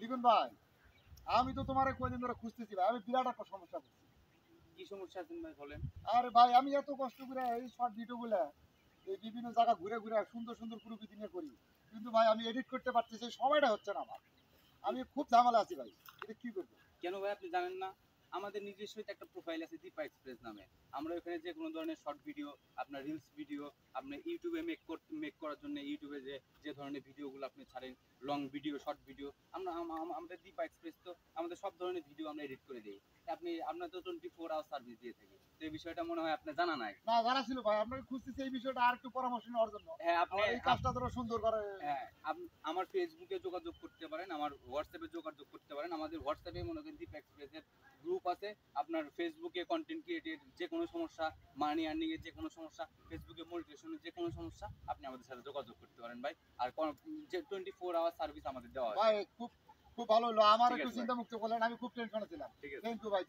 লিখুন ভাই, আমি তো তোমার কয়দিন ধরে খুঁজতেছি ভাই, আমি বিরাট একটা সমস্যা করছি। কি সমস্যা আছে ভাই বলেন? আরে ভাই, আমি এত কষ্ট করে এই শর্ট ভিডিও গুলা এই বিভিন্ন জায়গা ঘুরে ঘুরে সুন্দর সুন্দর প্রকৃতি নিয়ে করি, কিন্তু ভাই আমি এডিট করতে পারতেছি, সময়টা হচ্ছে না আমার। আমি খুব ঝামেলা আছি ভাই, এটা কি করবো? কেন ভাই আপনি জানেন না? আমাদের নিজস্ব একটা প্রোফাইল আছে দীপা এক্সপ্রেস নামে। আমরা ওখানে যে কোনো ধরনের শর্ট ভিডিও, আপনার রিলস ভিডিও, আপনার ইউটিউবে মেক করার জন্য ইউটিউবে যে ধরনের ভিডিওগুলো আপনি ছাড়েন, লং ভিডিও, শর্ট ভিডিও, আমাদের দীপা এক্সপ্রেস তো আমাদের সব ধরনের ভিডিও আমরা এডিট করে দিই। আপনার তো 24 আওয়ার সার্ভিস দিয়ে থাকি। তো এই বিষয়টা মনে হয় আপনার জানা নাই। না, জানা ছিল ভাই, আপনাকে খুঁজতেছি এই বিষয়টা আর একটু পরামর্শ নেওয়ার জন্য। হ্যাঁ, আপনি আমার এই কাজটা ধরো সুন্দর করে। হ্যাঁ, আমার ফেসবুকে যোগাযোগ করতে পারেন, আমার হোয়াটসঅ্যাপে যোগাযোগ করতে পারেন। আমাদের হোয়াটসঅ্যাপে মনে করেন দীপ এক্সপ্রেসের গ্রুপ আছে। আপনার ফেসবুকে কন্টেন্ট ক্রিয়েটের যে কোনো সমস্যা, মানি আর্নিং এর যে কোনো সমস্যা, ফেসবুকে মনিটাইজেশনের যে কোনো সমস্যা, আপনি আমাদের সাথে যোগাযোগ করতে পারেন ভাই। আর যে 24 আওয়ার সার্ভিস আমাদের দেওয়া আছে। ভাই খুব খুব ভালো হলো, আমার ঠিক একটু আছে ভাই, চিন্তা মুক্ত করলেন, আমি খুব টেনশনে ছিলাম। ঠিক আছে। থ্যাংক ইউ ভাই।